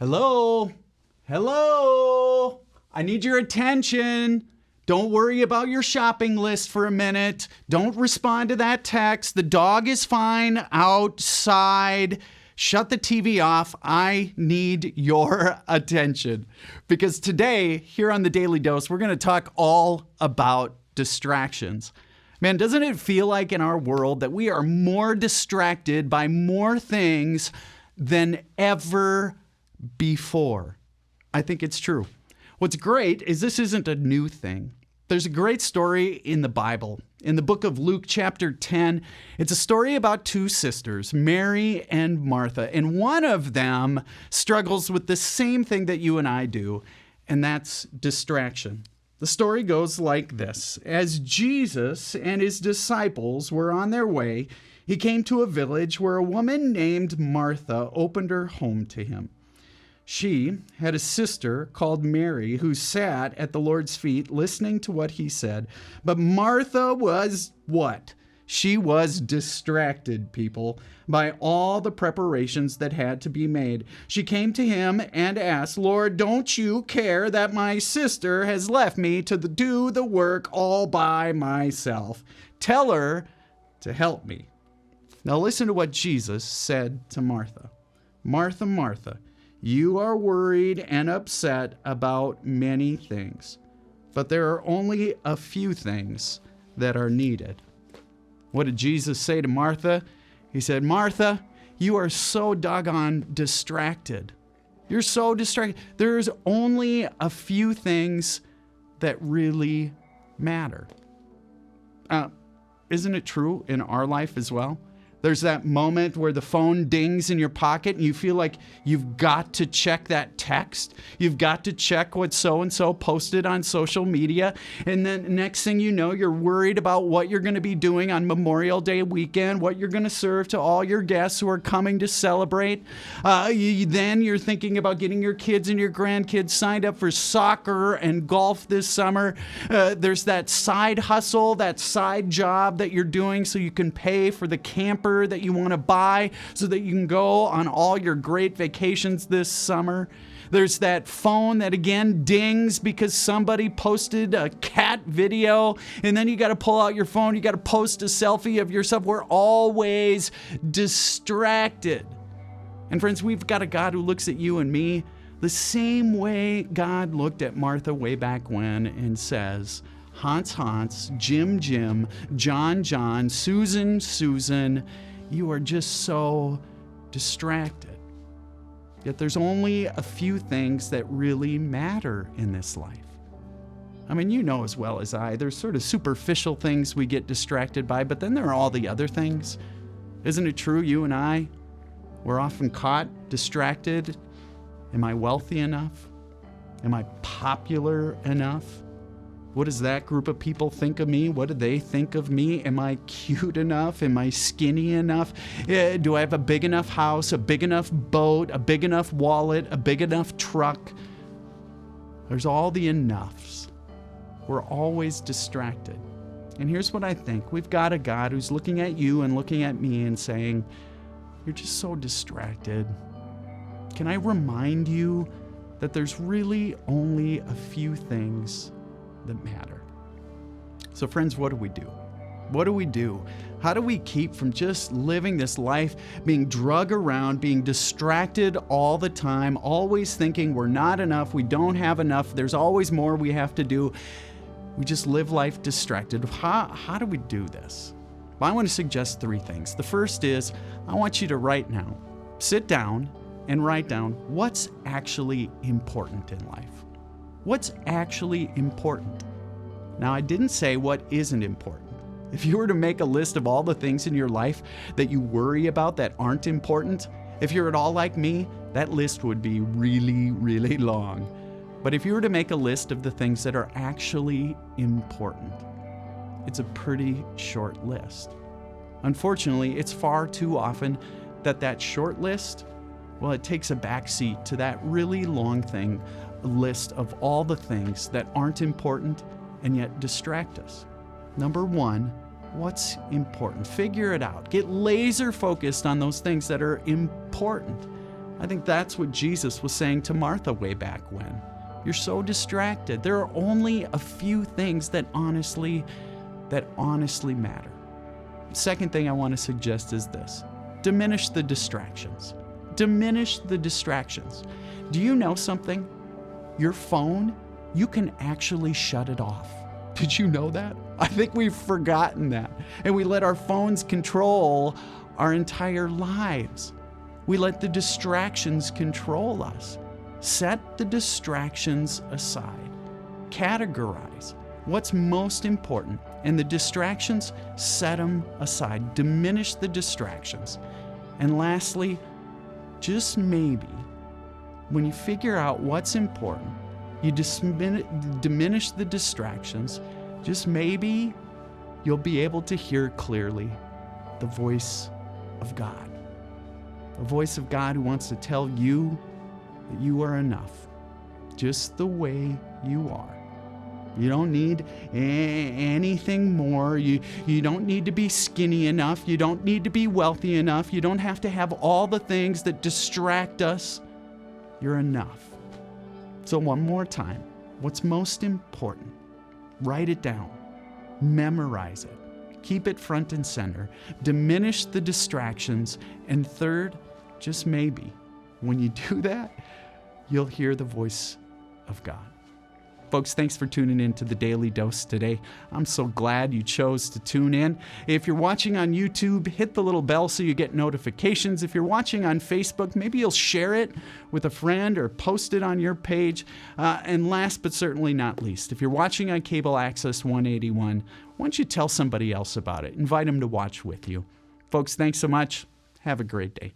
Hello? Hello? I need your attention. Don't worry about your shopping list for a minute. Don't respond to that text. The dog is fine outside. Shut the TV off. I need your attention. Because today, here on the Daily Dose, we're going to talk all about distractions. Man, doesn't it feel like in our world that we are more distracted by more things than ever before? I think it's true. What's great is this isn't a new thing. There's a great story in the Bible. In the book of Luke chapter 10, it's a story about two sisters, Mary and Martha. And one of them struggles with the same thing that you and I do, and that's distraction. The story goes like this. As Jesus and his disciples were on their way, he came to a village where a woman named Martha opened her home to him. She had a sister called Mary who sat at the Lord's feet listening to what he said. But Martha was what? She was distracted, people, by all the preparations that had to be made. She came to him and asked, "Lord, don't you care that my sister has left me to do the work all by myself? Tell her to help me." Now listen to what Jesus said to Martha. "Martha, Martha, you are worried and upset about many things, but there are only a few things that are needed." What did Jesus say to Martha? He said, "Martha, you are so doggone distracted. You're so distracted. There's only a few things that really matter." Isn't it true in our life as well? There's that moment where the phone dings in your pocket and you feel like you've got to check that text. You've got to check what so-and-so posted on social media. And then next thing you know, you're worried about what you're going to be doing on Memorial Day weekend, what you're going to serve to all your guests who are coming to celebrate. Then you're thinking about getting your kids and your grandkids signed up for soccer and golf this summer. There's that side hustle, that side job that you're doing so you can pay for the camper that you want to buy so that you can go on all your great vacations this summer. There's that phone that again dings because somebody posted a cat video, and then you got to pull out your phone, you got to post a selfie of yourself. We're always distracted. And friends, we've got a God who looks at you and me the same way God looked at Martha way back when and says, "Hans, Hans, Jim, Jim, John, John, Susan, Susan, you are just so distracted." Yet there's only a few things that really matter in this life. I mean, you know as well as I, there's sort of superficial things we get distracted by, but then there are all the other things. Isn't it true, you and I, we're often caught distracted? Am I wealthy enough? Am I popular enough? What does that group of people think of me? What do they think of me? Am I cute enough? Am I skinny enough? Do I have a big enough house, a big enough boat, a big enough wallet, a big enough truck? There's all the enoughs. We're always distracted. And here's what I think. We've got a God who's looking at you and looking at me and saying, "You're just so distracted. Can I remind you that there's really only a few things that matter?" So friends, what do we do? What do we do? How do we keep from just living this life, being drug around, being distracted all the time, always thinking we're not enough, we don't have enough, there's always more we have to do. We just live life distracted. How do we do this? Well, I want to suggest three things. The first is, I want you to right now, sit down and write down what's actually important in life. What's actually important? Now, I didn't say what isn't important. If you were to make a list of all the things in your life that you worry about that aren't important, if you're at all like me, that list would be really, really long. But if you were to make a list of the things that are actually important, it's a pretty short list. Unfortunately, it's far too often that short list, well, it takes a backseat to that really long list of all the things that aren't important and yet distract us. Number one, what's important? Figure it out. Get laser focused on those things that are important. I think that's what Jesus was saying to Martha way back when. You're so distracted. There are only a few things that honestly matter. Second thing I want to suggest is this. Diminish the distractions. Diminish the distractions. Do you know something? Your phone, you can actually shut it off. Did you know that? I think we've forgotten that. And we let our phones control our entire lives. We let the distractions control us. Set the distractions aside. Categorize what's most important, and the distractions, set them aside. Diminish the distractions. And lastly, just maybe, when you figure out what's important, you diminish the distractions, just maybe you'll be able to hear clearly the voice of God. The voice of God who wants to tell you that you are enough, just the way you are. You don't need anything more. You don't need to be skinny enough. You don't need to be wealthy enough. You don't have to have all the things that distract us. You're enough. So one more time, what's most important? Write it down. Memorize it. Keep it front and center. Diminish the distractions. And third, just maybe, when you do that, you'll hear the voice of God. Folks, thanks for tuning in to the Daily Dose today. I'm so glad you chose to tune in. If you're watching on YouTube, hit the little bell so you get notifications. If you're watching on Facebook, maybe you'll share it with a friend or post it on your page. And last but certainly not least, if you're watching on Cable Access 181, why don't you tell somebody else about it? Invite them to watch with you. Folks, thanks so much. Have a great day.